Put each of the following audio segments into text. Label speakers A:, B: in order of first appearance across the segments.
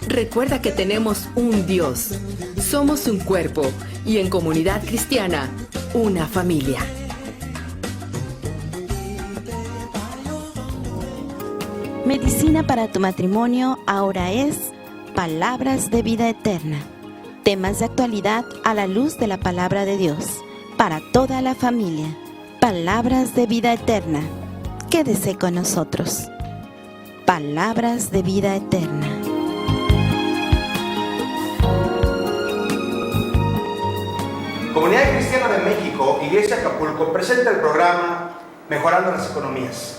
A: Recuerda que tenemos un Dios, somos un cuerpo y en Comunidad Cristiana, una familia.
B: Medicina para tu matrimonio ahora es Palabras de Vida Eterna. Temas de actualidad a la luz de la Palabra de Dios. Para toda la familia. Palabras de Vida Eterna. Quédese con nosotros. Palabras de Vida Eterna.
C: Comunidad Cristiana de México, Iglesia Acapulco, presenta el programa Mejorando las Economías.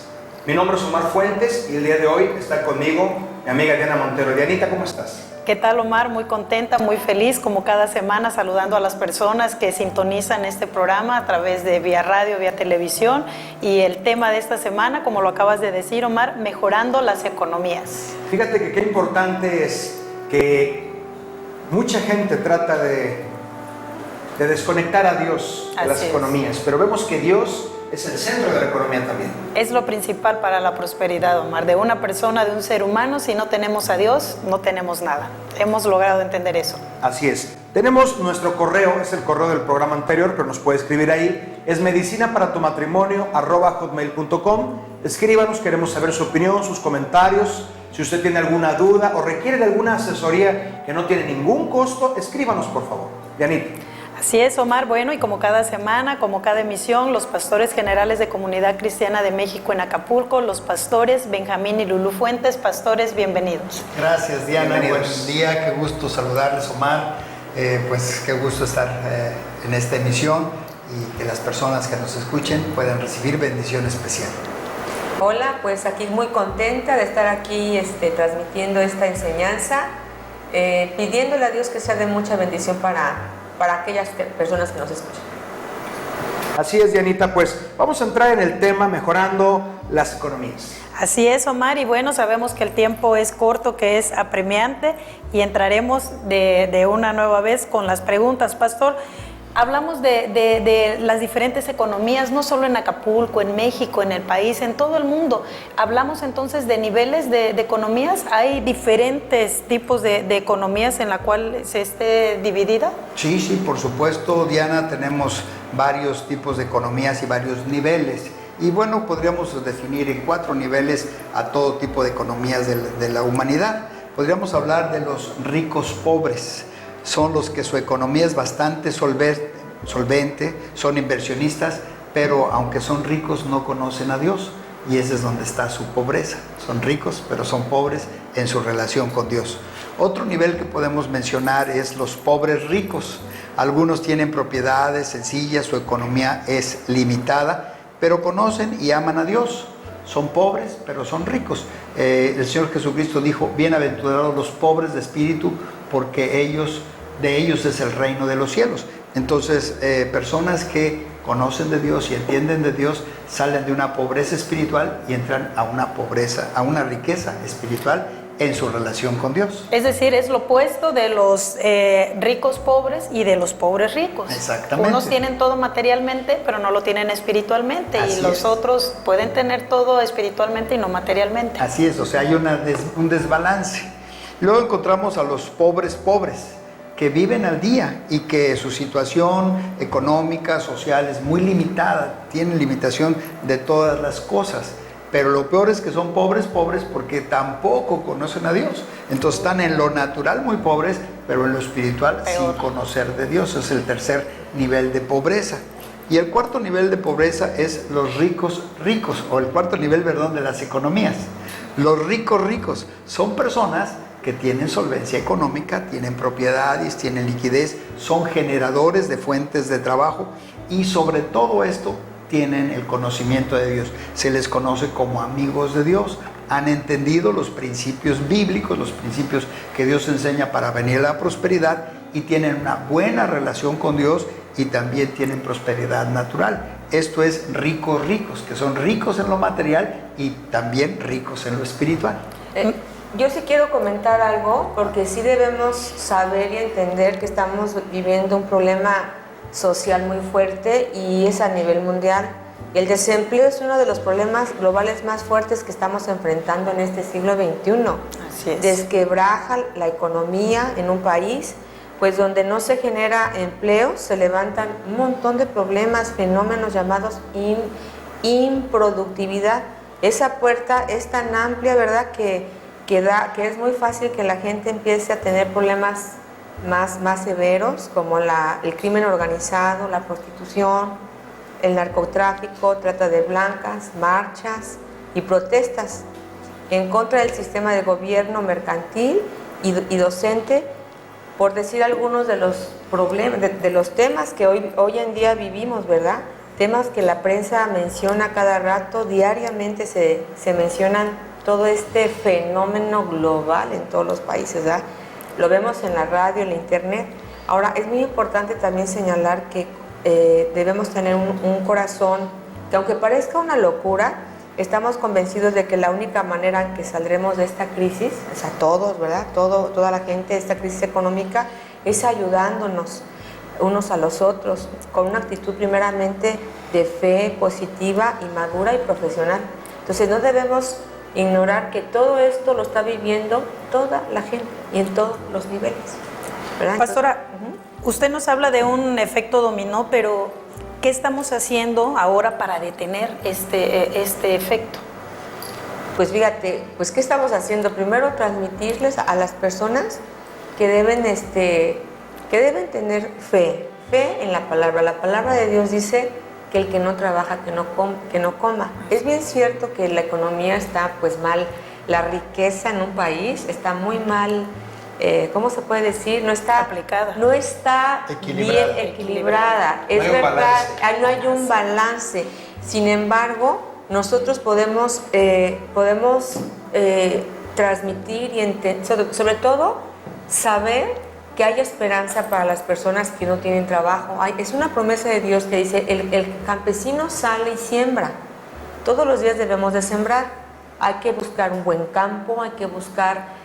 C: Mi nombre es Omar Fuentes y el día de hoy está conmigo mi amiga Diana Montero. Dianita, ¿cómo estás?
D: ¿Qué tal, Omar? Muy contenta, muy feliz, como cada semana, saludando a las personas que sintonizan este programa a través de vía radio, vía televisión. Y el tema de esta semana, como lo acabas de decir, Omar, mejorando las economías.
C: Fíjate que qué importante es que mucha gente trata de desconectar a Dios de las economías, pero vemos que Dios es el centro de la economía también.
D: Es lo principal para la prosperidad, Omar, de una persona, de un ser humano. Si no tenemos a Dios, no tenemos nada. Hemos logrado entender eso.
C: Así es. Tenemos nuestro correo, es el correo del programa anterior, pero nos puede escribir ahí. Es medicinaparatumatrimonio@hotmail.com. Escríbanos, queremos saber su opinión, sus comentarios. Si usted tiene alguna duda o requiere de alguna asesoría que no tiene ningún costo, escríbanos, por favor. Dianita.
D: Así es, Omar. Bueno, y como cada semana, como cada emisión, los pastores generales de Comunidad Cristiana de México en Acapulco, los pastores Benjamín y Lulú Fuentes. Pastores, bienvenidos.
E: Gracias, Diana.
C: Bienvenidos.
E: Buen día, qué gusto saludarles, Omar. Pues qué gusto estar en esta emisión y que las personas que nos escuchen puedan recibir bendición especial.
F: Hola, pues aquí muy contenta de estar aquí transmitiendo esta enseñanza, pidiéndole a Dios que sea de mucha bendición para aquellas personas que nos escuchan.
C: Así es, Dianita, pues vamos a entrar en el tema mejorando las economías.
D: Así es, Omar, y bueno, sabemos que el tiempo es corto, que es apremiante, y entraremos de una nueva vez con las preguntas. Pastor, hablamos de las diferentes economías, no solo en Acapulco, en México, en el país, en todo el mundo. Hablamos entonces de niveles de economías. ¿Hay diferentes tipos de economías en la cual se esté dividida?
E: Sí, por supuesto, Diana, tenemos varios tipos de economías y varios niveles. Y bueno, podríamos definir en 4 niveles a todo tipo de economías de la humanidad. Podríamos hablar de los ricos pobres. Son los que su economía es bastante solvente, son inversionistas, pero aunque son ricos no conocen a Dios, y ese es donde está su pobreza. Son ricos, pero son pobres en su relación con Dios. Otro nivel que podemos mencionar es los pobres ricos. Algunos tienen propiedades sencillas, su economía es limitada, pero conocen y aman a Dios. Son pobres, pero son ricos. El Señor Jesucristo dijo: bienaventurados los pobres de espíritu, porque de ellos es el reino de los cielos. Entonces, personas que conocen de Dios y entienden de Dios salen de una pobreza espiritual y entran a una riqueza espiritual en su relación con Dios.
D: Es decir, es lo opuesto de los ricos pobres y de los pobres ricos.
E: Exactamente.
D: Unos tienen todo materialmente, pero no lo tienen espiritualmente.
E: Así
D: y los
E: es.
D: otros pueden tener todo espiritualmente y no materialmente.
E: Así es, o sea, hay un desbalance. Luego encontramos a los pobres, que viven al día y que su situación económica, social es muy limitada, tienen limitación de todas las cosas. Pero lo peor es que son pobres porque tampoco conocen a Dios. Entonces están en lo natural muy pobres, pero en lo espiritual sin conocer de Dios. Es el tercer nivel de pobreza. Y el cuarto nivel de pobreza es los ricos, o el cuarto nivel, de las economías. Los ricos son personas que tienen solvencia económica, tienen propiedades, tienen liquidez, son generadores de fuentes de trabajo y sobre todo esto tienen el conocimiento de Dios. Se les conoce como amigos de Dios. Han entendido los principios bíblicos, los principios que Dios enseña para venir a la prosperidad, y tienen una buena relación con Dios y también tienen prosperidad natural. Esto es ricos, que son ricos en lo material y también ricos en lo espiritual.
F: Yo sí quiero comentar algo, porque sí debemos saber y entender que estamos viviendo un problema social muy fuerte, y es a nivel mundial. El desempleo es uno de los problemas globales más fuertes que estamos enfrentando en este siglo XXI.
D: Así es.
F: Desquebraja la economía en un país, pues donde no se genera empleo, se levantan un montón de problemas, fenómenos llamados improductividad. Esa puerta es tan amplia, ¿verdad?, que es muy fácil que la gente empiece a tener problemas más severos, como el crimen organizado, la prostitución, el narcotráfico, trata de blancas, marchas y protestas en contra del sistema de gobierno mercantil y docente, por decir algunos de los problemas, de los temas que hoy en día vivimos, ¿verdad? Temas que la prensa menciona cada rato, diariamente se mencionan todo este fenómeno global en todos los países, ¿verdad? Lo vemos en la radio, en la internet. Ahora, es muy importante también señalar que debemos tener un corazón que, aunque parezca una locura, estamos convencidos de que la única manera en que saldremos de esta crisis, o sea, todos, ¿verdad?, toda la gente de esta crisis económica, es ayudándonos unos a los otros, con una actitud primeramente de fe positiva y madura y profesional. Entonces no debemos ignorar que todo esto lo está viviendo toda la gente y en todos los niveles, ¿verdad?
D: Pastora, usted nos habla de un efecto dominó, pero ¿qué estamos haciendo ahora para detener este efecto?
F: Pues fíjate, pues ¿qué estamos haciendo? Primero, transmitirles a las personas que deben tener fe en la palabra. La palabra de Dios dice que el que no trabaja, que no coma. Es bien cierto que la economía está pues mal, la riqueza en un país está muy mal, ¿cómo se puede decir? No está
D: aplicada.
F: No está bien equilibrada. Es verdad, no hay un balance. Sin embargo, nosotros podemos transmitir y sobre todo saber que hay esperanza para las personas que no tienen trabajo. Es una promesa de Dios que dice, el campesino sale y siembra. Todos los días debemos de sembrar. Hay que buscar un buen campo, hay que buscar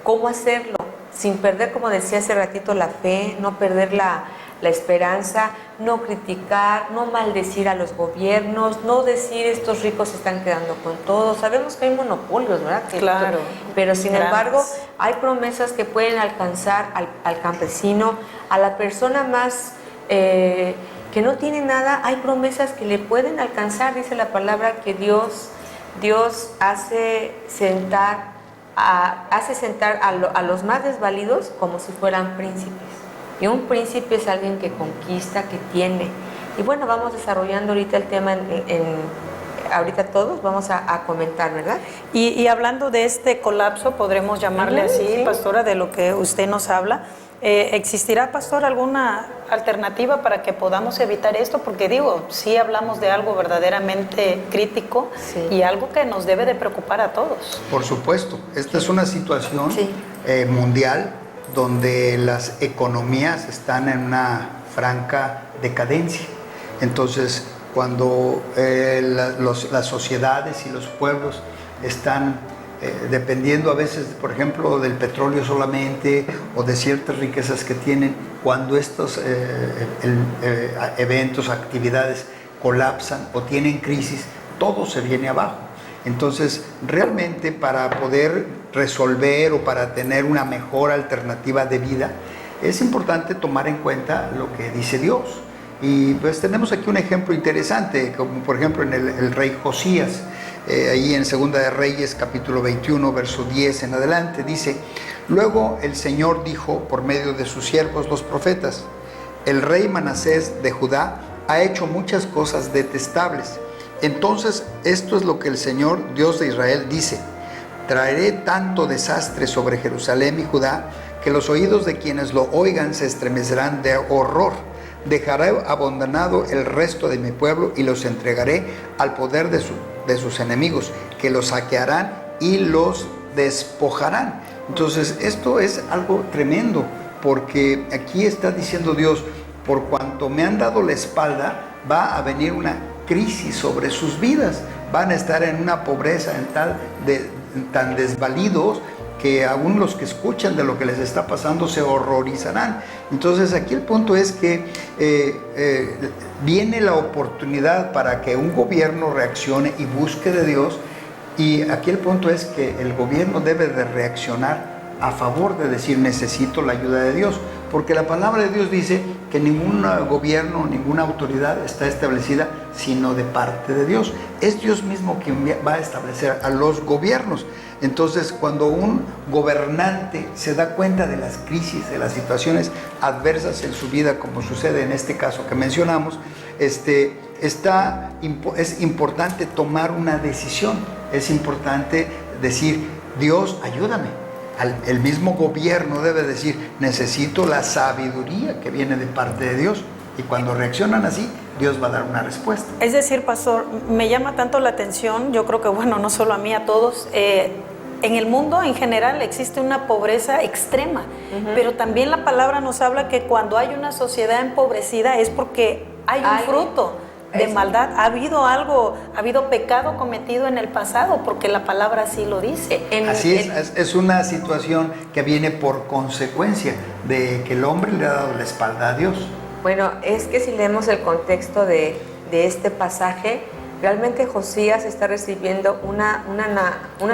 F: cómo hacerlo, sin perder, como decía hace ratito, la fe, no perder la esperanza, no criticar, no maldecir a los gobiernos, no decir estos ricos se están quedando con todo. Sabemos que hay monopolios, ¿verdad?
D: Claro.
F: Pero sin embargo, hay promesas que pueden alcanzar al campesino, a la persona más que no tiene nada. Hay promesas que le pueden alcanzar. Dice la palabra que Dios hace sentar a los más desvalidos como si fueran príncipes. Y un príncipe es alguien que conquista, que tiene. Y bueno, vamos desarrollando ahorita el tema ahorita todos vamos a comentar, ¿verdad?
D: Y hablando de este colapso, podremos llamarle así, sí, pastora, de lo que usted nos habla. ¿Existirá, pastor, alguna alternativa para que podamos evitar esto? Porque digo, sí hablamos de algo verdaderamente crítico, sí, y algo que nos debe de preocupar a todos.
E: Por supuesto, esta es una situación mundial donde las economías están en una franca decadencia. Entonces, cuando las sociedades y los pueblos están dependiendo a veces, por ejemplo, del petróleo solamente o de ciertas riquezas que tienen, cuando estos eventos, actividades colapsan o tienen crisis, todo se viene abajo. Entonces, realmente para poder resolver o para tener una mejor alternativa de vida, es importante tomar en cuenta lo que dice Dios. Y pues tenemos aquí un ejemplo interesante, como por ejemplo en el rey Josías, ahí en Segunda de Reyes, capítulo 21, verso 10 en adelante, dice: luego el Señor dijo por medio de sus siervos los profetas: el rey Manasés de Judá ha hecho muchas cosas detestables. Entonces esto es lo que el Señor, Dios de Israel, dice: traeré tanto desastre sobre Jerusalén y Judá que los oídos de quienes lo oigan se estremecerán de horror. Dejaré abandonado el resto de mi pueblo y los entregaré al poder de sus enemigos, que los saquearán y los despojarán. Entonces esto es algo tremendo, porque aquí está diciendo Dios: por cuanto me han dado la espalda, va a venir una crisis sobre sus vidas. Van a estar en una pobreza tan desvalidos que aún los que escuchan de lo que les está pasando se horrorizarán. Entonces aquí el punto es que viene la oportunidad para que un gobierno reaccione y busque de Dios, y aquí el punto es que el gobierno debe de reaccionar a favor de decir necesito la ayuda de Dios, porque la palabra de Dios dice que ningún gobierno, ninguna autoridad está establecida sino de parte de Dios. Es Dios mismo quien va a establecer a los gobiernos. Entonces, cuando un gobernante se da cuenta de las crisis, de las situaciones adversas en su vida, como sucede en este caso que mencionamos, es importante tomar una decisión. Es importante decir, Dios, ayúdame. El mismo gobierno debe decir, necesito la sabiduría que viene de parte de Dios. Y cuando reaccionan así, Dios va a dar una respuesta.
D: Es decir, pastor, me llama tanto la atención, yo creo que bueno, no solo a mí, a todos, en el mundo en general existe una pobreza extrema, pero también la palabra nos habla que cuando hay una sociedad empobrecida es porque hay un fruto de maldad, ha habido pecado cometido en el pasado, porque la palabra así lo dice.
E: Así es una situación que viene por consecuencia de que el hombre le ha dado la espalda a Dios.
F: Bueno, es que si leemos el contexto de este pasaje, realmente Josías está recibiendo una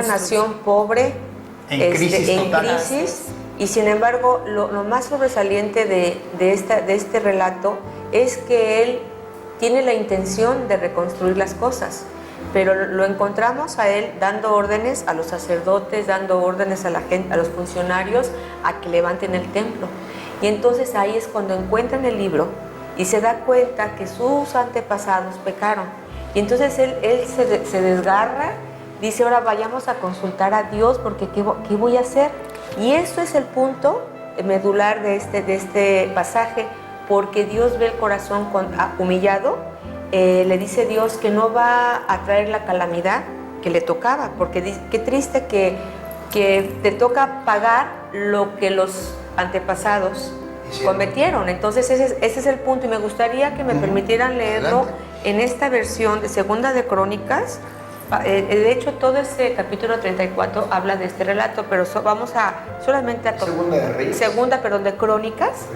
F: nación pobre,
E: en crisis,
F: y sin embargo lo más sobresaliente de este relato es que él tiene la intención de reconstruir las cosas, pero lo encontramos a él dando órdenes a los sacerdotes, dando órdenes a la gente, a los funcionarios, a que levanten el templo. Y entonces ahí es cuando encuentran el libro y se da cuenta que sus antepasados pecaron. Y entonces él se desgarra, dice, ahora vayamos a consultar a Dios porque ¿qué voy a hacer? Y eso es el punto medular de este pasaje, porque Dios ve el corazón humillado. Le dice Dios que no va a traer la calamidad que le tocaba, porque qué triste que te toca pagar lo que los antepasados cometieron. Entonces ese es el punto, y me gustaría que me permitieran leerlo. Adelante. En esta versión de Segunda de Crónicas. De hecho, todo este capítulo 34 habla de este relato, pero vamos solamente a Segunda de Crónicas.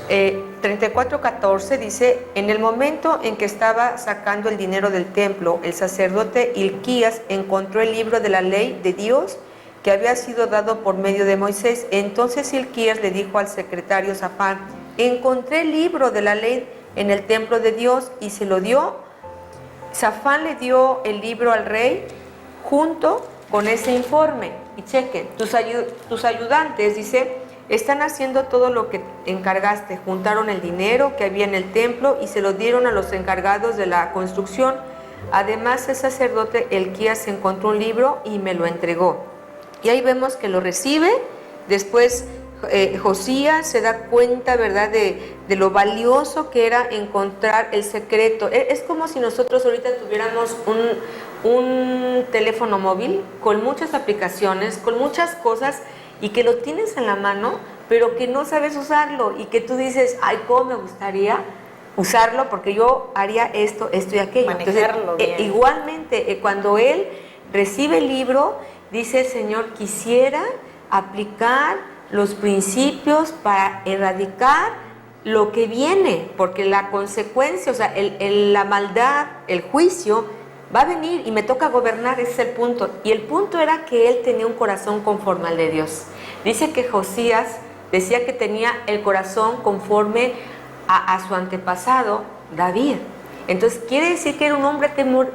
F: 34:14 dice: en el momento en que estaba sacando el dinero del templo, el sacerdote Hilquías encontró el libro de la ley de Dios que había sido dado por medio de Moisés. Entonces Hilquías le dijo al secretario Safán: encontré el libro de la ley en el templo de Dios, y se lo dio. Safán le dio el libro al rey junto con ese informe. Y chequen, tus ayudantes, dice, están haciendo todo lo que encargaste. Juntaron el dinero que había en el templo y se lo dieron a los encargados de la construcción. Además, el sacerdote Hilquías encontró un libro y me lo entregó. Y ahí vemos que lo recibe. Después Josías se da cuenta, ¿verdad?, de lo valioso que era encontrar el secreto. Es como si nosotros ahorita tuviéramos un teléfono móvil con muchas aplicaciones, con muchas cosas, y que lo tienes en la mano, pero que no sabes usarlo, y que tú dices, ay, cómo me gustaría usarlo, porque yo haría esto y aquello.
D: Manejarlo. Entonces, bien.
F: Igualmente, cuando él recibe el libro, dice, Señor, quisiera aplicar los principios para erradicar lo que viene, porque la consecuencia, o sea, la maldad, el juicio va a venir y me toca gobernar. Ese es el punto. Y el punto era que él tenía un corazón conforme al de Dios. Dice que Josías decía que tenía el corazón conforme a su antepasado David. Entonces quiere decir que era un hombre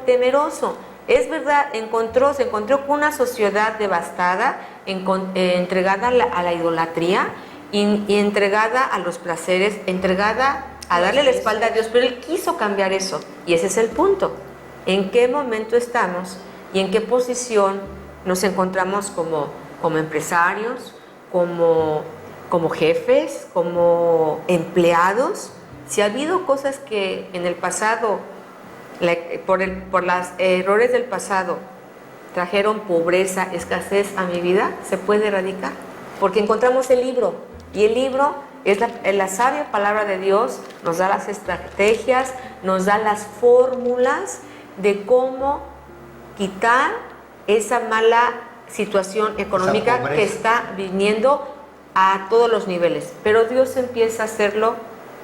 F: temeroso. Es verdad, se encontró con una sociedad devastada, entregada a la idolatría y entregada a los placeres, entregada a darle la espalda a Dios, pero él quiso cambiar eso. Y ese es el punto. ¿En qué momento estamos y en qué posición nos encontramos como empresarios, como jefes, como empleados? Si ha habido cosas que en el pasado, por los errores del pasado, trajeron pobreza, escasez a mi vida, se puede erradicar, porque encontramos el libro, y el libro es la sabia palabra de Dios. Nos da las estrategias, nos da las fórmulas de cómo quitar esa mala situación económica
E: pobreza
F: que está viniendo a todos los niveles. Pero Dios empieza a hacerlo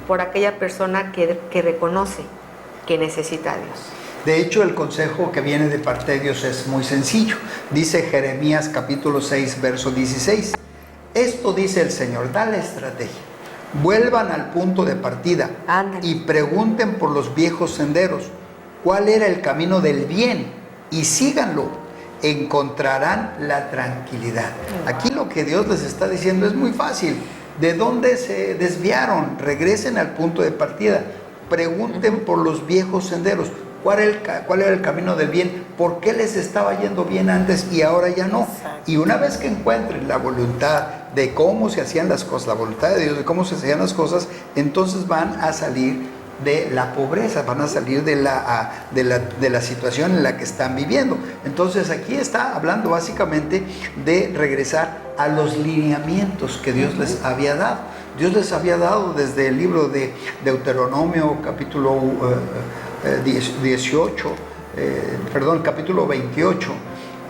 F: por aquella persona que reconoce que necesita a Dios.
E: De hecho, el consejo que viene de parte de Dios es muy sencillo. Dice Jeremías capítulo 6, verso 16. Esto dice el Señor, da la estrategia. Vuelvan al punto de partida
F: Ándale.
E: y pregunten por los viejos senderos cuál era el camino del bien y síganlo. Encontrarán la tranquilidad. Aquí lo que Dios les está diciendo es muy fácil. ¿De dónde se desviaron? Regresen al punto de partida. Pregunten por los viejos senderos. ¿Cuál era el camino del bien? ¿Por qué les estaba yendo bien antes y ahora ya no?
D: Exacto.
E: Y una vez que encuentren la voluntad de cómo se hacían las cosas, la voluntad de Dios de cómo se hacían las cosas, entonces van a salir de la pobreza, van a salir de la situación en la que están viviendo. Entonces aquí está hablando básicamente de regresar a los lineamientos que Dios les había dado. Dios les había dado desde el libro de Deuteronomio capítulo capítulo 28,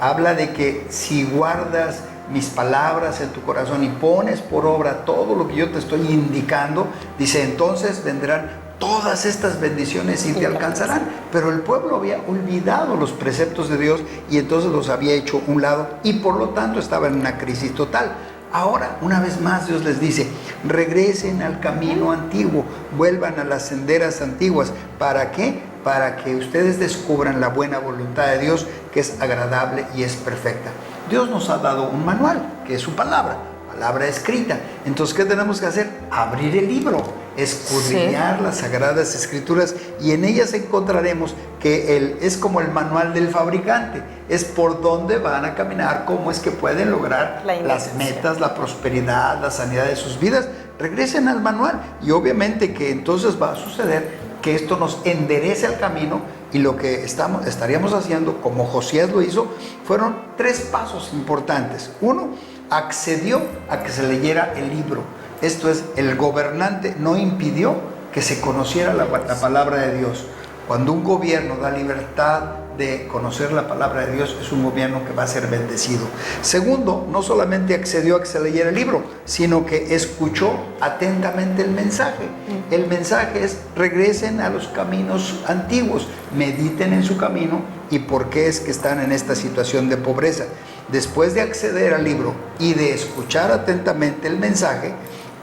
E: habla de que si guardas mis palabras en tu corazón y pones por obra todo lo que yo te estoy indicando, dice, entonces vendrán todas estas bendiciones y te alcanzarán. Pero el pueblo había olvidado los preceptos de Dios y entonces los había hecho un lado y por lo tanto estaba en una crisis total. Ahora, una vez más, Dios les dice, regresen al camino antiguo, vuelvan a las senderas antiguas. ¿Para qué? Para que ustedes descubran la buena voluntad de Dios, que es agradable y es perfecta. Dios nos ha dado un manual, que es su palabra escrita. Entonces, ¿qué tenemos que hacer? Abrir el libro, escudriñar las Sagradas Escrituras, y en ellas encontraremos que es como el manual del fabricante, es por dónde van a caminar, cómo es que pueden lograr las metas, la prosperidad, la sanidad de sus vidas. Regresen al manual y obviamente que entonces va a suceder que esto nos enderece al camino, y lo que estaríamos haciendo, como Josías lo hizo, fueron 3 pasos importantes. 1, accedió a que se leyera el libro. Esto es, el gobernante no impidió que se conociera la palabra de Dios. Cuando un gobierno da libertad de conocer la palabra de Dios, es un gobierno que va a ser bendecido. Segundo, no solamente accedió a que se leyera el libro, sino que escuchó atentamente el mensaje. El mensaje es, regresen a los caminos antiguos, mediten en su camino y por qué es que están en esta situación de pobreza. Después de acceder al libro y de escuchar atentamente el mensaje,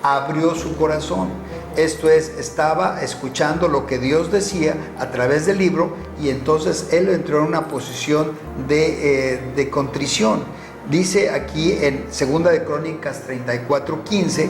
E: abrió su corazón. Esto es, estaba escuchando lo que Dios decía a través del libro, y entonces él entró en una posición de contrición. Dice aquí en 2 de Crónicas 34:15,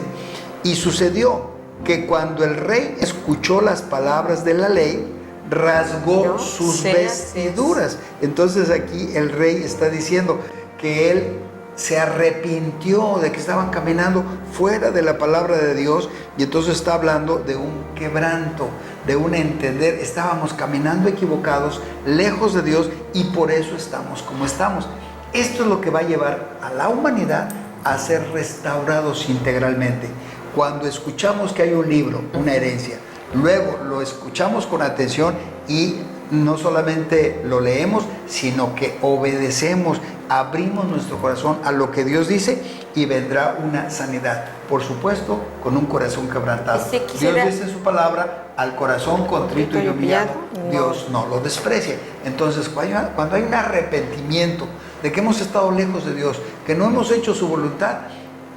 E: y sucedió que cuando el rey escuchó las palabras de la ley, rasgó sus vestiduras. Entonces aquí el rey está diciendo que él se arrepintió de que estaban caminando fuera de la palabra de Dios, y entonces está hablando de un quebranto, de un entender, estábamos caminando equivocados, lejos de Dios, y por eso estamos como estamos. Esto es lo que va a llevar a la humanidad a ser restaurados integralmente. Cuando escuchamos que hay un libro, una herencia, luego lo escuchamos con atención y no solamente lo leemos, sino que obedecemos, abrimos nuestro corazón a lo que Dios dice, y vendrá una sanidad. Por supuesto, con un corazón quebrantado. Dios dice en su palabra, al corazón contrito y humillado, Dios no lo desprecia. Entonces, cuando hay un arrepentimiento de que hemos estado lejos de Dios, que no hemos hecho su voluntad,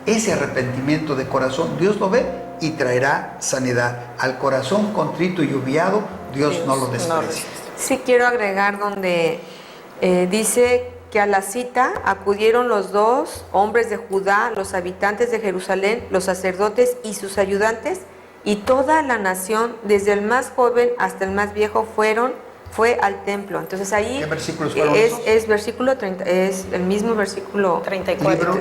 E: ese arrepentimiento de corazón, Dios lo ve y traerá sanidad. Al corazón contrito y humillado, Dios no lo desprecia.
F: Sí, quiero agregar donde dice que a la cita acudieron los 2 hombres de Judá, los habitantes de Jerusalén, los sacerdotes y sus ayudantes, y toda la nación, desde el más joven hasta el más viejo, fue al templo. Entonces ahí
E: ¿qué versículos fueron
F: es versículo 30, es el mismo versículo
D: 34.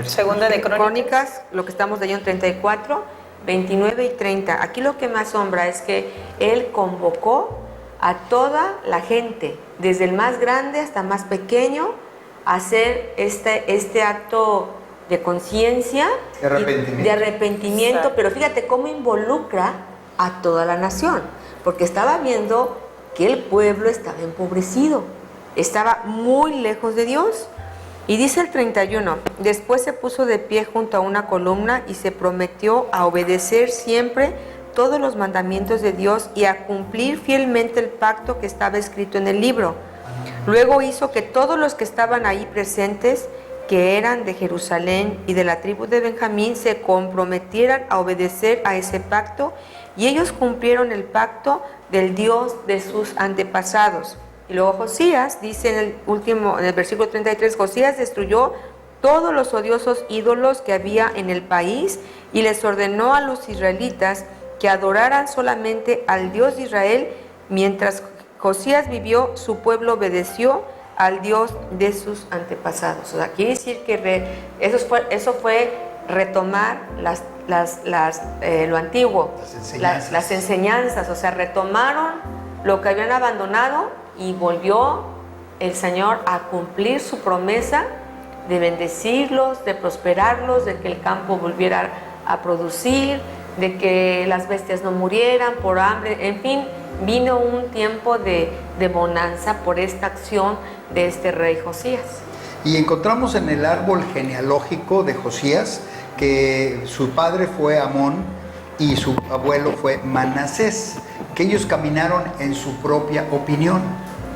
D: Segunda de Crónicas,
F: lo que estamos leyendo, 34, 29 y 30. Aquí lo que me asombra es que él convocó a toda la gente, desde el más grande hasta el más pequeño, a hacer este acto de conciencia, de arrepentimiento. Pero fíjate cómo involucra a toda la nación, porque estaba viendo que el pueblo estaba empobrecido, estaba muy lejos de Dios, Y dice el 31, después se puso de pie junto a una columna y se prometió a obedecer siempre todos los mandamientos de Dios y a cumplir fielmente el pacto que estaba escrito en el libro. Luego hizo que todos los que estaban ahí presentes, que eran de Jerusalén y de la tribu de Benjamín, se comprometieran a obedecer a ese pacto, y ellos cumplieron el pacto del Dios de sus antepasados. Y luego Josías, dice en el versículo 33, Josías destruyó todos los odiosos ídolos que había en el país y les ordenó a los israelitas que adoraran solamente al Dios de Israel. Mientras Josías vivió, su pueblo obedeció al Dios de sus antepasados. O sea, quiere decir que eso fue retomar lo antiguo, las enseñanzas, o sea, retomaron lo que habían abandonado y volvió el Señor a cumplir su promesa de bendecirlos, de prosperarlos, de que el campo volviera a producir, de que las bestias no murieran por hambre, en fin, vino un tiempo de bonanza por esta acción de este rey Josías.
E: Y encontramos en el árbol genealógico de Josías que su padre fue Amón y su abuelo fue Manasés, que ellos caminaron en su propia opinión.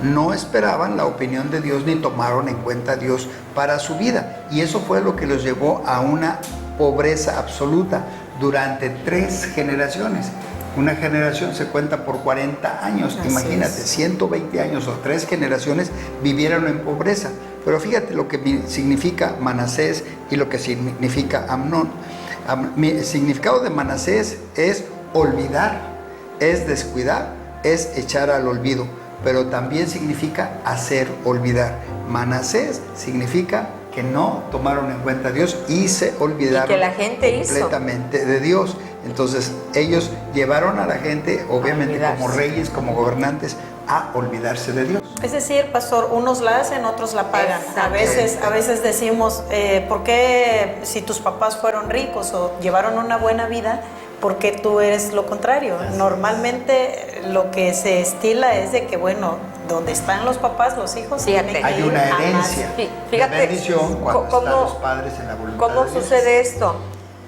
E: No esperaban la opinión de Dios ni tomaron en cuenta a Dios para su vida. Y eso fue lo que los llevó a una pobreza absoluta durante 3 generaciones. Una generación se cuenta por 40 años. Así imagínate, es. 120 años o 3 generaciones vivieron en pobreza. Pero fíjate lo que significa Manasés y lo que significa Amnón. El significado de Manasés es olvidar, es descuidar, es echar al olvido, pero también significa hacer olvidar. Manasés significa que no tomaron en cuenta a Dios y se olvidaron
F: y que la gente
E: completamente de Dios. Entonces ellos llevaron a la gente, obviamente como reyes, como gobernantes, a olvidarse de Dios.
D: Es decir, pastor, unos la hacen, otros la pagan. A veces decimos, ¿por qué si tus papás fueron ricos o llevaron una buena vida, por qué tú eres lo contrario? Normalmente lo que se estila es de que, bueno, donde están los papás, los hijos tienen que
E: hay una herencia.
F: Fíjate,
E: bendición cuando están los padres en la voluntad
F: ¿cómo
E: de Dios?
F: sucede esto?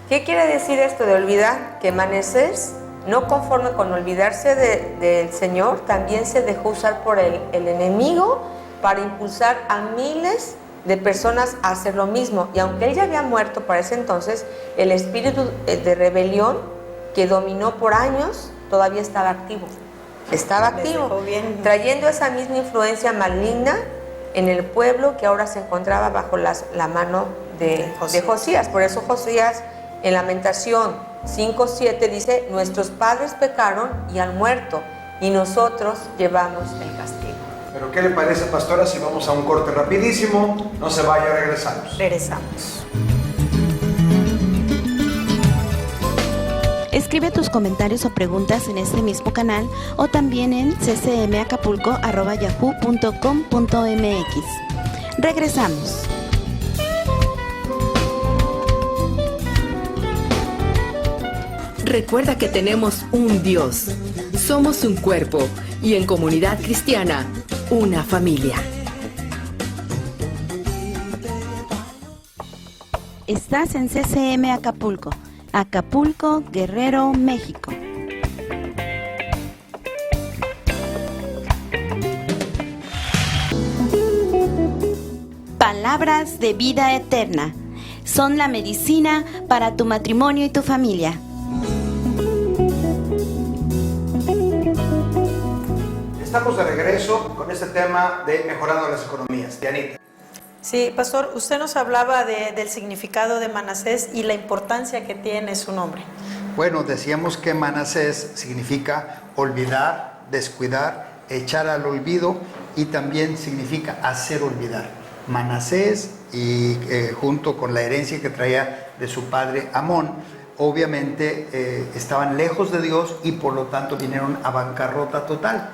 F: ¿Qué quiere decir esto de olvidar? Que Manasés, no conforme con olvidarse del Señor, también se dejó usar por el enemigo para impulsar a miles de personas a hacer lo mismo. Y aunque él ya había muerto para ese entonces, el espíritu de rebelión que dominó por años todavía estaba activo. Estaba activo, trayendo esa misma influencia maligna en el pueblo que ahora se encontraba bajo la mano de Josías. Por eso Josías en Lamentación 5:7 dice, nuestros padres pecaron y han muerto, y nosotros llevamos el castigo.
C: ¿Pero qué le parece, pastora, si vamos a un corte rapidísimo? No se vaya, regresamos.
D: Regresamos.
B: Escribe tus comentarios o preguntas en este mismo canal o también en ccmacapulco@yahoo.com.mx. Regresamos.
A: Recuerda que tenemos un Dios, somos un cuerpo y en comunidad cristiana, una familia.
B: Estás en CCM Acapulco, Acapulco, Guerrero, México. Palabras de vida eterna son la medicina para tu matrimonio y tu familia.
C: Estamos de regreso con este tema de mejorando las economías. Dianita.
D: Sí, pastor, usted nos hablaba del significado de Manasés y la importancia que tiene su nombre.
E: Bueno, decíamos que Manasés significa olvidar, descuidar, echar al olvido y también significa hacer olvidar. Manasés y junto con la herencia que traía de su padre Amón, obviamente estaban lejos de Dios y por lo tanto vinieron a bancarrota total.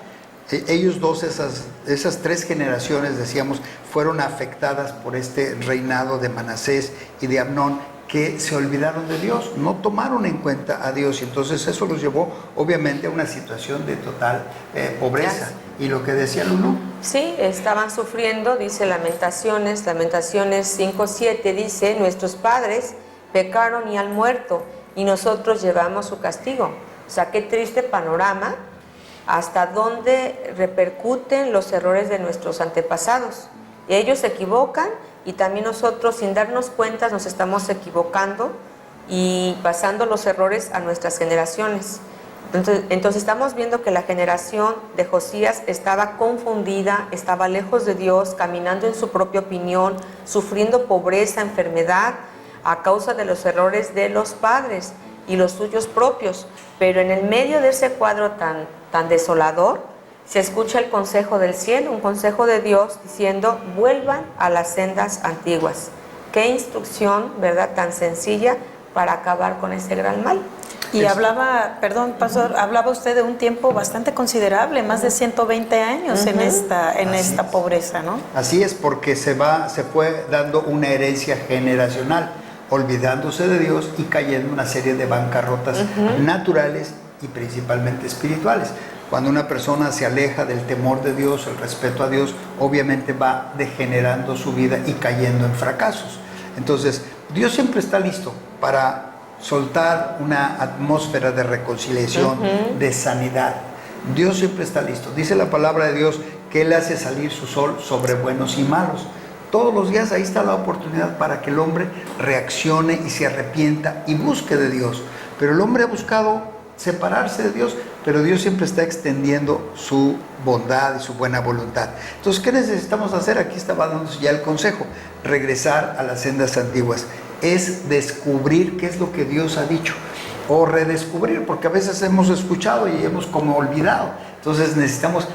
E: Ellos dos, esas 3 generaciones, decíamos, fueron afectadas por este reinado de Manasés y de Amnón, que se olvidaron de Dios, no tomaron en cuenta a Dios, y entonces eso los llevó obviamente a una situación de total pobreza. Y lo que decía Lulú.
F: Sí, estaban sufriendo, dice Lamentaciones 5:7, dice, nuestros padres pecaron y han muerto, y nosotros llevamos su castigo. O sea, qué triste panorama, hasta dónde repercuten los errores de nuestros antepasados. Ellos se equivocan y también nosotros, sin darnos cuenta, nos estamos equivocando y pasando los errores a nuestras generaciones. Entonces estamos viendo que la generación de Josías estaba confundida, estaba lejos de Dios, caminando en su propia opinión, sufriendo pobreza, enfermedad, a causa de los errores de los padres y los suyos propios. Pero en el medio de ese cuadro tan desolador, se escucha el consejo del cielo, un consejo de Dios diciendo, vuelvan a las sendas antiguas. Qué instrucción, ¿verdad?, tan sencilla para acabar con ese gran mal.
D: Y hablaba, perdón, pastor, hablaba usted de un tiempo bastante considerable, más de 120 años en esta pobreza, ¿no?
E: Así es, porque se fue dando una herencia generacional, olvidándose de Dios y cayendo en una serie de bancarrotas naturales y principalmente espirituales. Cuando una persona se aleja del temor de Dios, el respeto a Dios, obviamente va degenerando su vida y cayendo en fracasos. Entonces, Dios siempre está listo para soltar una atmósfera de reconciliación, de sanidad. Dios siempre está listo. Dice la palabra de Dios que Él hace salir su sol sobre buenos y malos. Todos los días ahí está la oportunidad para que el hombre reaccione y se arrepienta y busque de Dios. Pero el hombre ha buscado separarse de Dios, pero Dios siempre está extendiendo su bondad y su buena voluntad. Entonces, ¿qué necesitamos hacer? Aquí estaba dándonos ya el consejo: regresar a las sendas antiguas. Es descubrir qué es lo que Dios ha dicho, o redescubrir, porque a veces hemos escuchado y hemos como olvidado. Entonces necesitamos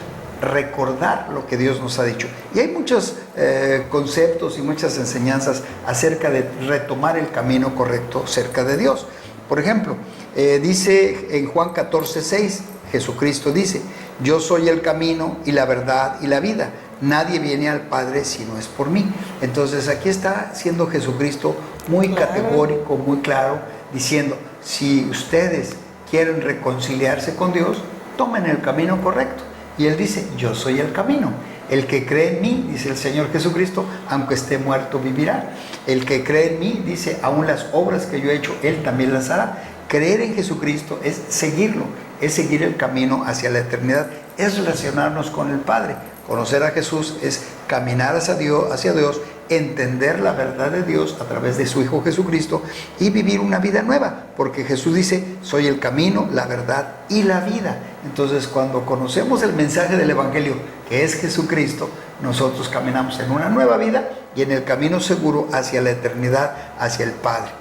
E: recordar lo que Dios nos ha dicho. Y hay muchos conceptos y muchas enseñanzas acerca de retomar el camino correcto cerca de Dios. Por ejemplo, dice en Juan 14:6, Jesucristo dice, yo soy el camino y la verdad y la vida. Nadie viene al Padre si no es por mí. Entonces aquí está siendo Jesucristo muy categórico, muy claro, diciendo, si ustedes quieren reconciliarse con Dios, tomen el camino correcto. Y Él dice, yo soy el camino. El que cree en mí, dice el Señor Jesucristo, aunque esté muerto vivirá. El que cree en mí, dice, aún las obras que yo he hecho, Él también las hará. Creer en Jesucristo es seguirlo, es seguir el camino hacia la eternidad, es relacionarnos con el Padre. Conocer a Jesús es caminar hacia Dios, entender la verdad de Dios a través de su Hijo Jesucristo y vivir una vida nueva, porque Jesús dice, soy el camino, la verdad y la vida. Entonces, cuando conocemos el mensaje del Evangelio, que es Jesucristo, nosotros caminamos en una nueva vida y en el camino seguro hacia la eternidad, hacia el Padre.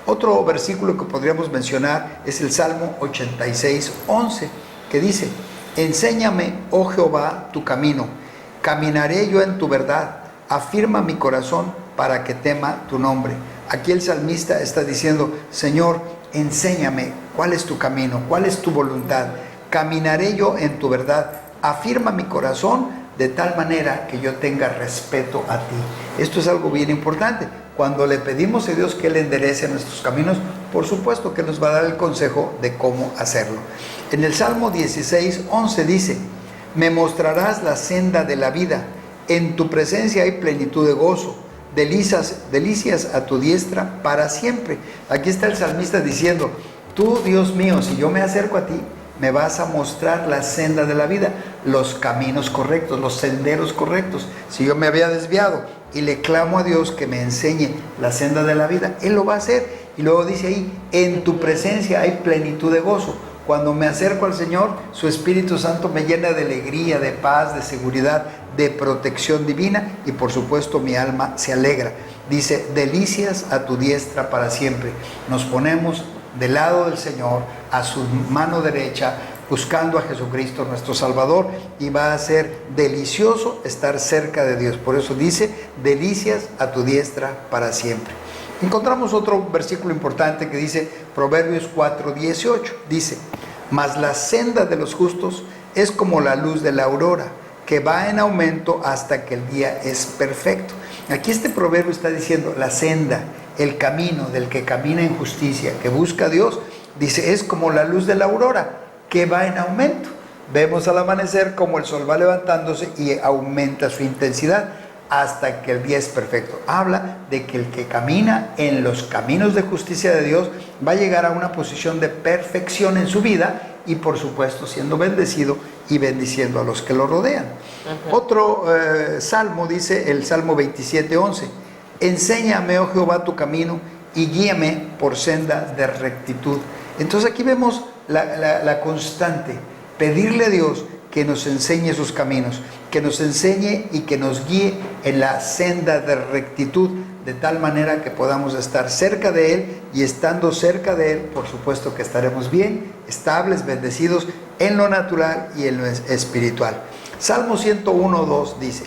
E: Otro versículo que podríamos mencionar es el Salmo 86:11, que dice, enséñame, oh Jehová, tu camino, caminaré yo en tu verdad, afirma mi corazón para que tema tu nombre. Aquí el salmista está diciendo, Señor, enséñame cuál es tu camino, cuál es tu voluntad, caminaré yo en tu verdad, afirma mi corazón de tal manera que yo tenga respeto a ti. Esto es algo bien importante. Cuando le pedimos a Dios que Él enderece nuestros caminos, por supuesto que nos va a dar el consejo de cómo hacerlo. En el Salmo 16:11 dice, me mostrarás la senda de la vida, en tu presencia hay plenitud de gozo, delicias a tu diestra para siempre. Aquí está el salmista diciendo, tú, Dios mío, si yo me acerco a ti, me vas a mostrar la senda de la vida, los caminos correctos, los senderos correctos. Si yo me había desviado y le clamo a Dios que me enseñe la senda de la vida, Él lo va a hacer. Y luego dice ahí, en tu presencia hay plenitud de gozo. Cuando me acerco al Señor, su Espíritu Santo me llena de alegría, de paz, de seguridad, de protección divina y por supuesto mi alma se alegra. Dice, delicias a tu diestra para siempre. Nos ponemos del lado del Señor, a su mano derecha, buscando a Jesucristo nuestro Salvador, y va a ser delicioso estar cerca de Dios. Por eso dice, delicias a tu diestra para siempre. Encontramos otro versículo importante que dice, Proverbios 4:18, dice, mas la senda de los justos es como la luz de la aurora, que va en aumento hasta que el día es perfecto. Aquí este proverbio está diciendo, la senda, el camino del que camina en justicia, que busca a Dios, dice, es como la luz de la aurora, que va en aumento. Vemos al amanecer como el sol va levantándose y aumenta su intensidad hasta que el día es perfecto. Habla de que el que camina en los caminos de justicia de Dios va a llegar a una posición de perfección en su vida y por supuesto siendo bendecido y bendiciendo a los que lo rodean. Otro salmo dice el Salmo 27:11: enséñame, oh Jehová, tu camino y guíame por senda de rectitud. Entonces aquí vemos la constante, pedirle a Dios que nos enseñe sus caminos, que nos enseñe y que nos guíe en la senda de rectitud, de tal manera que podamos estar cerca de Él, y estando cerca de Él, por supuesto que estaremos bien, estables, bendecidos en lo natural y en lo espiritual. Salmo 101:2 dice: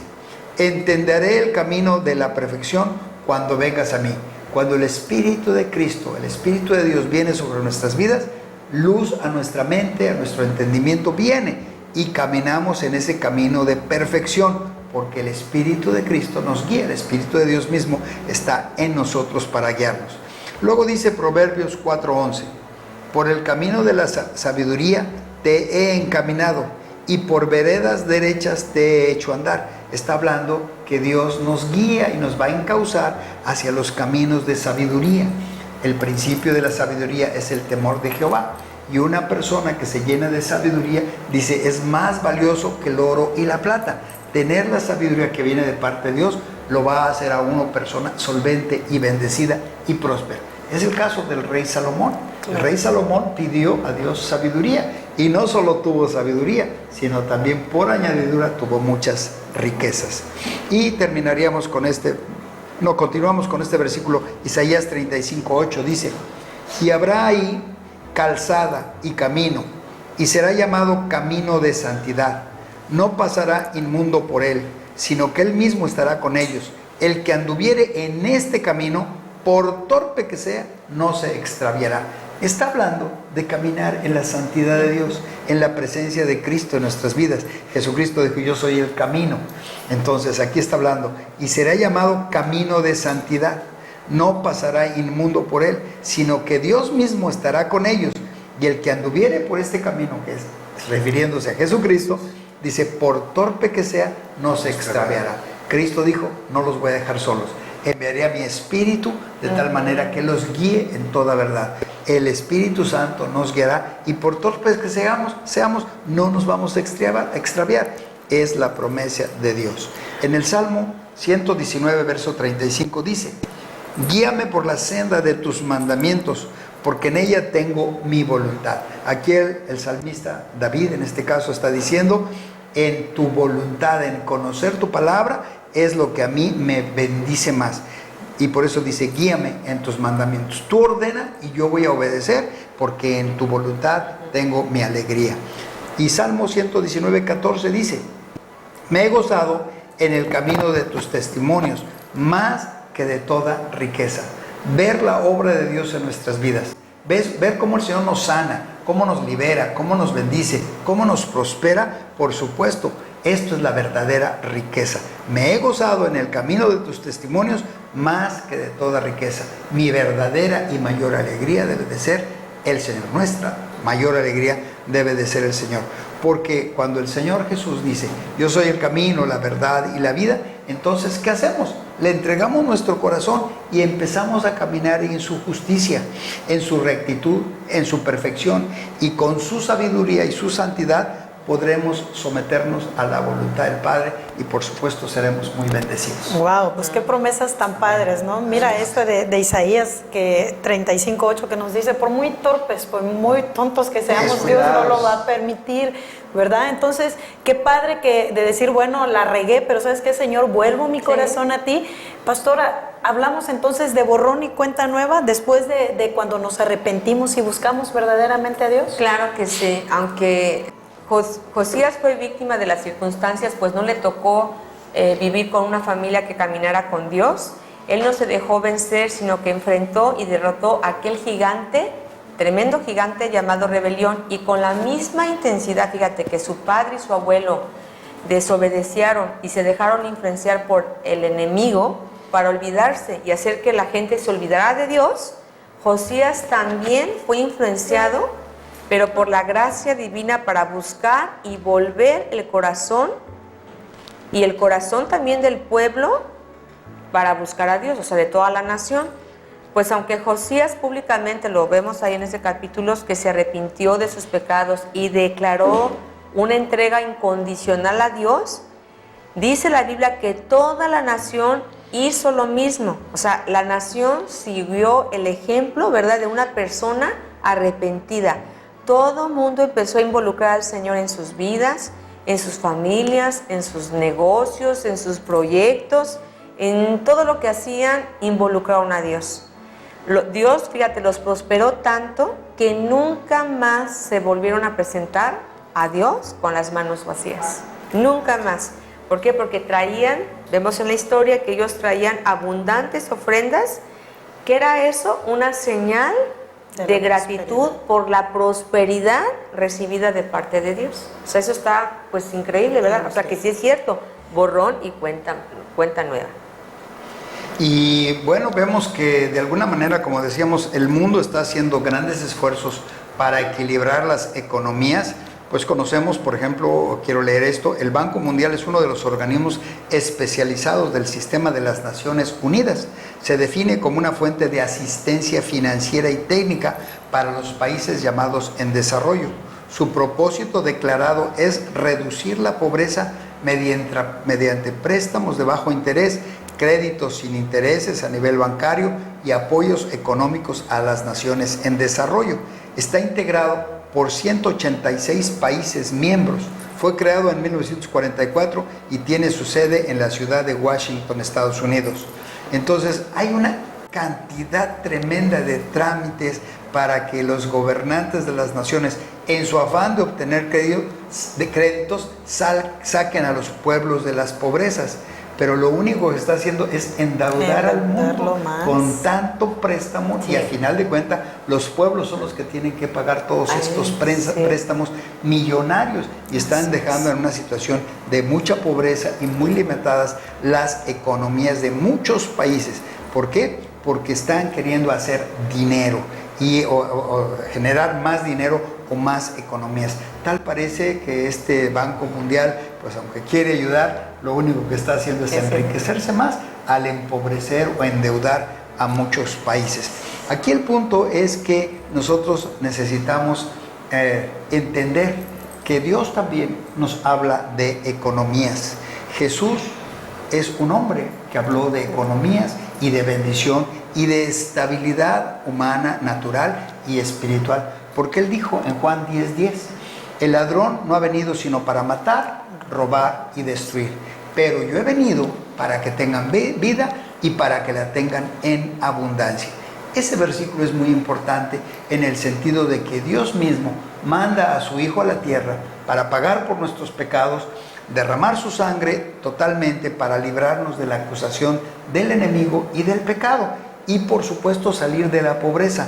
E: entenderé el camino de la perfección cuando vengas a mí. Cuando el Espíritu de Cristo, el Espíritu de Dios viene sobre nuestras vidas, luz a nuestra mente, a nuestro entendimiento viene y caminamos en ese camino de perfección, porque el Espíritu de Cristo nos guía, el Espíritu de Dios mismo está en nosotros para guiarnos. Luego dice Proverbios 4:11: por el camino de la sabiduría te he encaminado y por veredas derechas te he hecho andar. Está hablando que Dios nos guía y nos va a encauzar hacia los caminos de sabiduría. El principio de la sabiduría es el temor de Jehová. Y una persona que se llena de sabiduría, dice, es más valioso que el oro y la plata. Tener la sabiduría que viene de parte de Dios lo va a hacer a uno persona solvente y bendecida y próspera. Es el caso del rey Salomón. El rey Salomón pidió a Dios sabiduría y no solo tuvo sabiduría, sino también por añadidura tuvo muchas riquezas. Y continuamos con este versículo, Isaías 35:8 dice: y habrá ahí calzada y camino, y será llamado camino de santidad. No pasará inmundo por él, sino que él mismo estará con ellos. El que anduviere en este camino, por torpe que sea, no se extraviará. Está hablando de caminar en la santidad de Dios, en la presencia de Cristo en nuestras vidas. Jesucristo dijo: yo soy el camino. Entonces aquí está hablando, y será llamado camino de santidad. No pasará inmundo por él, sino que Dios mismo estará con ellos. Y el que anduviere por este camino, que es refiriéndose a Jesucristo, dice, por torpe que sea, no se extraviará. Cristo dijo: no los voy a dejar solos. Enviaré a mi Espíritu de tal manera que los guíe en toda verdad. El Espíritu Santo nos guiará y por torpes que seamos, no nos vamos a extraviar. Es la promesa de Dios. En el Salmo 119, verso 35 dice: guíame por la senda de tus mandamientos, porque en ella tengo mi voluntad. Aquí el salmista David, en este caso, está diciendo: en tu voluntad, en conocer tu palabra, es lo que a mí me bendice más. Y por eso dice: guíame en tus mandamientos. Tú ordena y yo voy a obedecer, porque en tu voluntad tengo mi alegría. Y Salmo 119:14 dice: me he gozado en el camino de tus testimonios, más que de toda riqueza. Ver la obra de Dios en nuestras vidas, ver cómo el Señor nos sana, cómo nos libera, cómo nos bendice, cómo nos prospera. Por supuesto, esto es la verdadera riqueza. Me he gozado en el camino de tus testimonios más que de toda riqueza. Mi verdadera y mayor alegría debe de ser el Señor. Nuestra mayor alegría debe de ser el Señor. Porque cuando el Señor Jesús dice: yo soy el camino, la verdad y la vida, entonces ¿qué hacemos? Le entregamos nuestro corazón y empezamos a caminar en su justicia, en su rectitud, en su perfección, y con su sabiduría y su santidad podremos someternos a la voluntad del Padre y por supuesto seremos muy bendecidos.
D: Wow, pues qué promesas tan padres, ¿no? Mira esto de Isaías 35:8 que nos dice: por muy torpes, por muy tontos que seamos, Dios no lo va a permitir, ¿verdad? Entonces, qué padre que de decir, bueno, la regué, pero ¿sabes qué, Señor? Vuelvo mi corazón a ti. Pastora, hablamos entonces de borrón y cuenta nueva después de cuando nos arrepentimos y buscamos verdaderamente a Dios.
F: Claro que sí, aunque Josías fue víctima de las circunstancias, pues no le tocó vivir con una familia que caminara con Dios. Él no se dejó vencer, sino que enfrentó y derrotó a aquel gigante, tremendo gigante llamado rebelión, y con la misma intensidad, fíjate, que su padre y su abuelo desobedecieron y se dejaron influenciar por el enemigo para olvidarse y hacer que la gente se olvidara de Dios. Josías también fue influenciado pero por la gracia divina para buscar y volver el corazón, y el corazón también del pueblo, para buscar a Dios, o sea, de toda la nación. Pues aunque Josías públicamente, lo vemos ahí en ese capítulo, que se arrepintió de sus pecados y declaró una entrega incondicional a Dios, dice la Biblia que toda la nación hizo lo mismo. O sea, la nación siguió el ejemplo, ¿verdad?, de una persona arrepentida. Todo mundo empezó a involucrar al Señor en sus vidas, en sus familias, en sus negocios, en sus proyectos, en todo lo que hacían, involucraron a Dios. Dios, fíjate, los prosperó tanto que nunca más se volvieron a presentar a Dios con las manos vacías. Nunca más. ¿Por qué? Porque traían, vemos en la historia que ellos traían abundantes ofrendas. ¿Qué era eso? Una señal de gratitud por la prosperidad recibida de parte de Dios. O sea, eso está pues increíble, ¿verdad? O sea, que sí es cierto, borrón y cuenta nueva.
E: Y bueno, vemos que de alguna manera, como decíamos, el mundo está haciendo grandes esfuerzos para equilibrar las economías. Pues conocemos, por ejemplo, quiero leer esto, el Banco Mundial es uno de los organismos especializados del sistema de las Naciones Unidas. Se define como una fuente de asistencia financiera y técnica para los países llamados en desarrollo. Su propósito declarado es reducir la pobreza mediante préstamos de bajo interés, créditos sin intereses a nivel bancario y apoyos económicos a las naciones en desarrollo. Está integrado por 186 países miembros. Fue creado en 1944 y tiene su sede en la ciudad de Washington, Estados Unidos. Entonces, hay una cantidad tremenda de trámites para que los gobernantes de las naciones, en su afán de obtener créditos, saquen a los pueblos de las pobrezas. Pero lo único que está haciendo es endeudar al mundo con tanto préstamo, y al final de cuentas los pueblos son los que tienen que pagar todos estos préstamos millonarios, y están dejando en una situación de mucha pobreza y muy limitadas las economías de muchos países. ¿Por qué? Porque están queriendo hacer dinero y o generar más dinero o más economías. Tal parece que este Banco Mundial, pues aunque quiere ayudar, lo único que está haciendo es enriquecerse más al empobrecer o endeudar a muchos países. Aquí el punto es que nosotros necesitamos entender que Dios también nos habla de economías. Jesús es un hombre que habló de economías y de bendición y de estabilidad humana, natural y espiritual. Porque él dijo en Juan 10:10, el ladrón no ha venido sino para matar, robar y destruir, pero yo he venido para que tengan vida y para que la tengan en abundancia. Ese versículo es muy importante en el sentido de que Dios mismo manda a su Hijo a la tierra para pagar por nuestros pecados, derramar su sangre totalmente para librarnos de la acusación del enemigo y del pecado, y por supuesto salir de la pobreza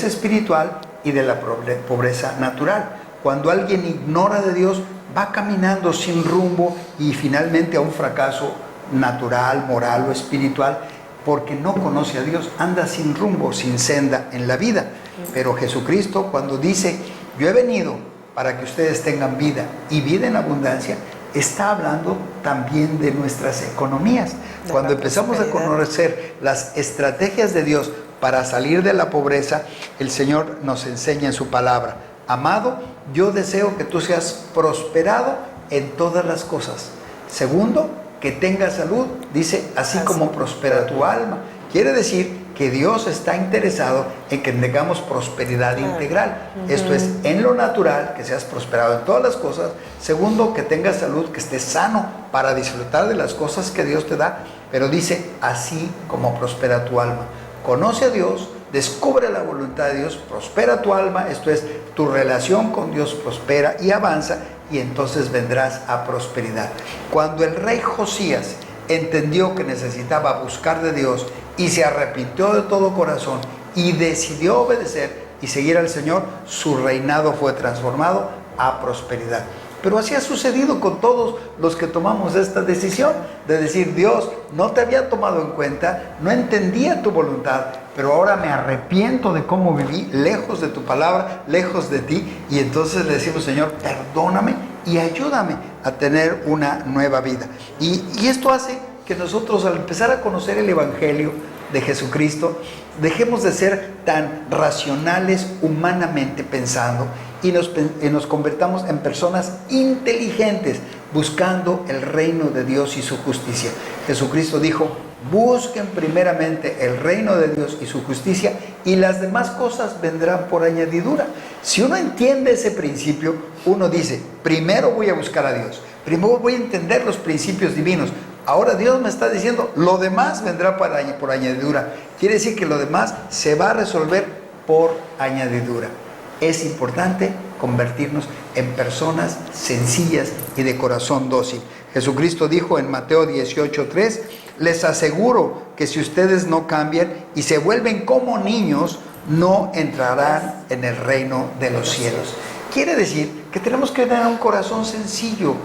E: espiritual y de la pobreza natural. Cuando alguien ignora de Dios, va caminando sin rumbo y finalmente a un fracaso natural, moral o espiritual, porque no conoce a Dios, anda sin rumbo, sin senda en la vida. Pero Jesucristo, cuando dice, yo he venido para que ustedes tengan vida y vida en abundancia, está hablando también de nuestras economías. Cuando empezamos a conocer las estrategias de Dios para salir de la pobreza, el Señor nos enseña en su palabra, amado, yo deseo que tú seas prosperado en todas las cosas. Segundo, que tengas salud, dice, así como prospera tu alma. Quiere decir que Dios está interesado en que tengamos prosperidad integral. Esto es, en lo natural, que seas prosperado en todas las cosas. Segundo, que tengas salud, que estés sano para disfrutar de las cosas que Dios te da. Pero dice, así como prospera tu alma. Conoce a Dios, descubre la voluntad de Dios, prospera tu alma, esto es, tu relación con Dios prospera y avanza, y entonces vendrás a prosperidad. Cuando el rey Josías entendió que necesitaba buscar de Dios y se arrepintió de todo corazón y decidió obedecer y seguir al Señor, su reinado fue transformado a prosperidad. Pero así ha sucedido con todos los que tomamos esta decisión de decir, Dios, no te había tomado en cuenta, no entendía tu voluntad, pero ahora me arrepiento de cómo viví, lejos de tu palabra, lejos de ti, y entonces le decimos, Señor, perdóname y ayúdame a tener una nueva vida. Y esto hace que nosotros, al empezar a conocer el Evangelio de Jesucristo, dejemos de ser tan racionales humanamente pensando y nos convertamos en personas inteligentes buscando el reino de Dios y su justicia. Jesucristo dijo, busquen primeramente el reino de Dios y su justicia, y las demás cosas vendrán por añadidura. Si uno entiende ese principio, uno dice, primero voy a buscar a Dios, primero voy a entender los principios divinos. Ahora Dios me está diciendo, lo demás vendrá por añadidura. Quiere decir que lo demás se va a resolver por añadidura. Es importante convertirnos en personas sencillas y de corazón dócil. Jesucristo dijo en Mateo 18:3, les aseguro que si ustedes no cambian y se vuelven como niños, no entrarán en el reino de los cielos. Quiere decir que tenemos que tener un corazón sencillo,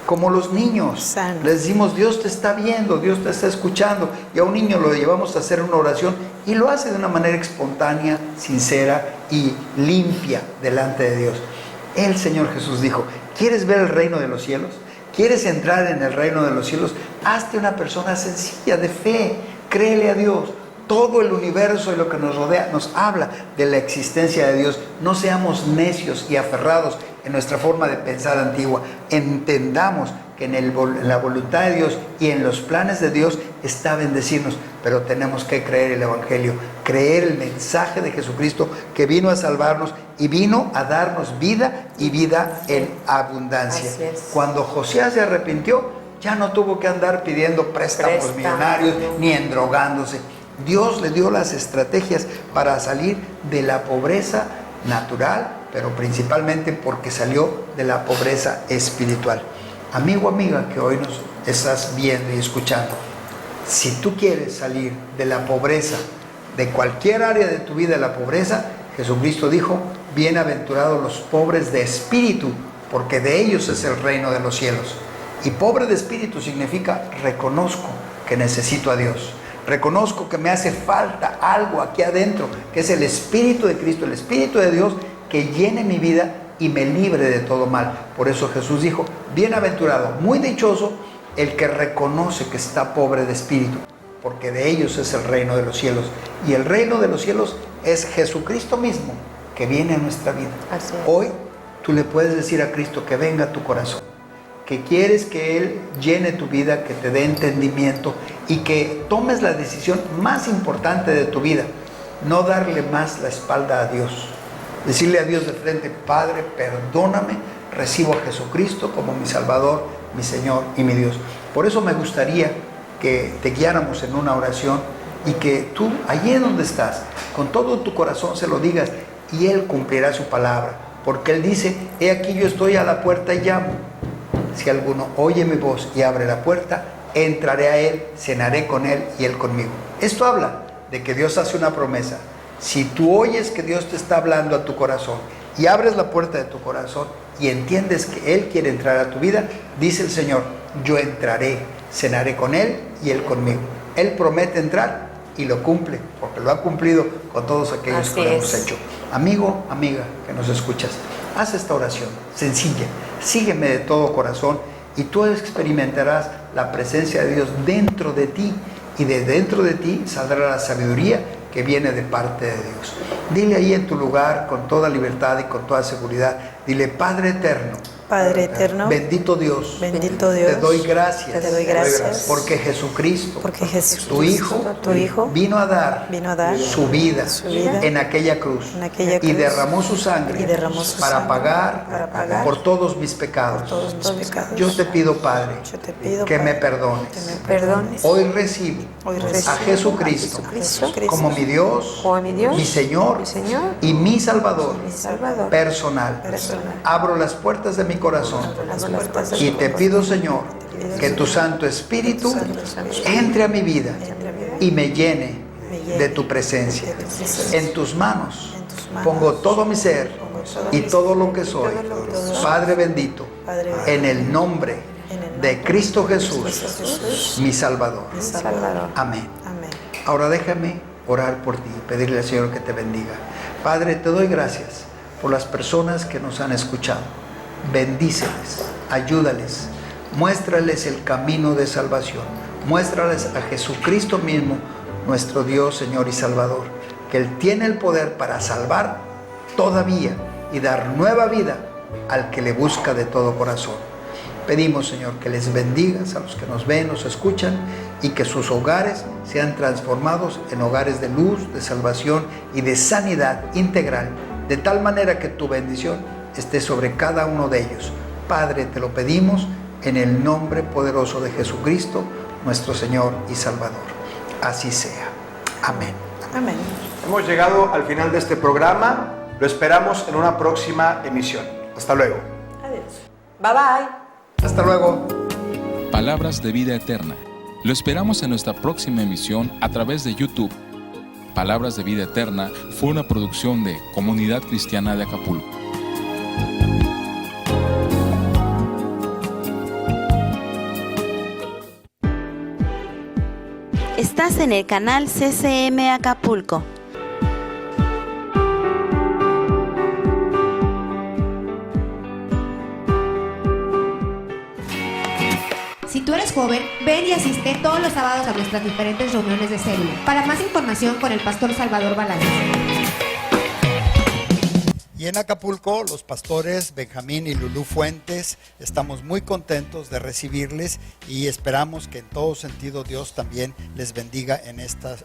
E: como los niños.
D: Sano.
E: Les decimos, Dios te está viendo, Dios te está escuchando, y a un niño lo llevamos a hacer una oración y lo hace de una manera espontánea, sincera y limpia delante de Dios. El Señor Jesús dijo, ¿quieres ver el reino de los cielos? ¿Quieres entrar en el reino de los cielos? Hazte una persona sencilla, de fe, créele a Dios. Todo el universo y lo que nos rodea nos habla de la existencia de Dios. No seamos necios y aferrados en nuestra forma de pensar antigua. Entendamos que en la voluntad de Dios y en los planes de Dios está bendecirnos, pero tenemos que creer el Evangelio, creer el mensaje de Jesucristo, que vino a salvarnos y vino a darnos vida y vida en abundancia. Cuando Josías se arrepintió, ya no tuvo que andar pidiendo préstamos millonarios ni endrogándose. Dios le dio las estrategias para salir de la pobreza natural, pero principalmente porque salió de la pobreza espiritual. Amigo, amiga, que hoy nos estás viendo y escuchando, si tú quieres salir de la pobreza, de cualquier área de tu vida de la pobreza, Jesucristo dijo, bienaventurados los pobres de espíritu, porque de ellos es el reino de los cielos. Y pobre de espíritu significa reconozco que necesito a Dios. Reconozco que me hace falta algo aquí adentro, que es el Espíritu de Cristo, el Espíritu de Dios, que llene mi vida y me libre de todo mal. Por eso Jesús dijo, bienaventurado, muy dichoso, el que reconoce que está pobre de espíritu, porque de ellos es el reino de los cielos. Y el reino de los cielos es Jesucristo mismo, que viene a nuestra vida. Hoy tú le puedes decir a Cristo que venga a tu corazón, que quieres que Él llene tu vida, que te dé entendimiento y que tomes la decisión más importante de tu vida, no darle más la espalda a Dios. Decirle a Dios de frente, Padre, perdóname, recibo a Jesucristo como mi Salvador, mi Señor y mi Dios. Por eso me gustaría que te guiáramos en una oración y que tú, allí donde estás, con todo tu corazón se lo digas y Él cumplirá su palabra. Porque Él dice, he aquí yo estoy a la puerta y llamo. Si alguno oye mi voz y abre la puerta, entraré a Él, cenaré con Él y Él conmigo. Esto habla de que Dios hace una promesa. Si tú oyes que Dios te está hablando a tu corazón y abres la puerta de tu corazón y entiendes que Él quiere entrar a tu vida, dice el Señor, yo entraré, cenaré con Él y Él conmigo. Él promete entrar y lo cumple, porque lo ha cumplido con todos aquellos que lo hemos hecho. Amigo, amiga, que nos escuchas, haz esta oración sencilla, sígueme de todo corazón y tú experimentarás la presencia de Dios dentro de ti, y de dentro de ti saldrá la sabiduría que viene de parte de Dios. Dile ahí en tu lugar con toda libertad y con toda seguridad, dile, Padre eterno,
D: Padre eterno,
E: bendito Dios,
D: te
E: doy gracias,
D: porque
E: Jesucristo,
D: tu Hijo
E: vino a dar su vida en aquella cruz, y derramó su sangre para pagar por todos mis pecados. Yo te pido, Padre, que me perdones. Hoy recibo a Jesucristo como mi Dios, mi Señor y mi Salvador personal. Abro las puertas de mi corazón y te pido, Señor, que tu Santo Espíritu entre a mi vida y me llene de tu presencia. En tus manos pongo todo mi ser y todo lo que soy, Padre bendito, en el nombre de Cristo Jesús, mi Salvador. Amén. Ahora déjame orar por ti, pedirle al Señor que te bendiga. Padre, te doy gracias por las personas que nos han escuchado. Bendíceles, ayúdales, muéstrales el camino de salvación, muéstrales a Jesucristo mismo, nuestro Dios, Señor y Salvador, que Él tiene el poder para salvar todavía y dar nueva vida al que le busca de todo corazón. Pedimos, Señor, que les bendigas a los que nos ven, nos escuchan, y que sus hogares sean transformados en hogares de luz, de salvación y de sanidad integral, de tal manera que tu bendición esté sobre cada uno de ellos. Padre, te lo pedimos en el nombre poderoso de Jesucristo, nuestro Señor y Salvador. Así sea. Amén.
D: Amén.
C: Hemos llegado al final de este programa. Lo esperamos en una próxima emisión. Hasta luego.
D: Adiós.
F: Bye bye.
E: Hasta luego.
G: Palabras de vida eterna. Lo esperamos en nuestra próxima emisión a través de YouTube. Palabras de vida eterna fue una producción de Comunidad Cristiana de Acapulco.
B: Estás en el canal CCM Acapulco.
H: Si tú eres joven, ven y asiste todos los sábados a nuestras diferentes reuniones de célula. Para más información con el pastor Salvador Balaños.
E: Y en Acapulco, los pastores Benjamín y Lulú Fuentes, estamos muy contentos de recibirles y esperamos que en todo sentido Dios también les bendiga en estos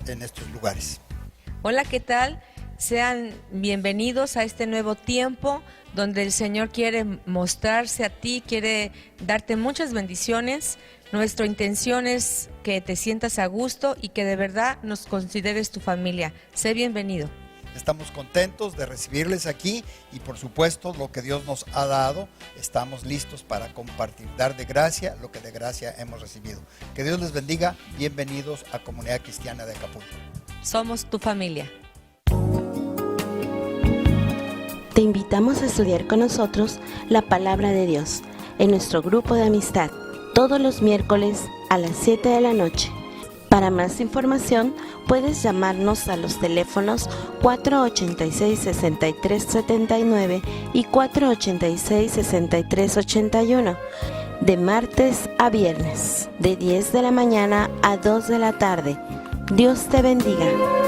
E: lugares.
F: Hola, ¿qué tal? Sean bienvenidos a este nuevo tiempo donde el Señor quiere mostrarse a ti, quiere darte muchas bendiciones. Nuestra intención es que te sientas a gusto y que de verdad nos consideres tu familia. Sé bienvenido.
E: Estamos contentos de recibirles aquí y por supuesto lo que Dios nos ha dado, estamos listos para compartir, dar de gracia lo que de gracia hemos recibido. Que Dios les bendiga, bienvenidos a Comunidad Cristiana de Acapulco.
F: Somos tu familia.
B: Te invitamos a estudiar con nosotros la Palabra de Dios en nuestro grupo de amistad todos los miércoles a las 7 de la noche. Para más información, puedes llamarnos a los teléfonos 486-6379 y 486-6381, de martes a viernes, de 10 de la mañana a 2 de la tarde. Dios te bendiga.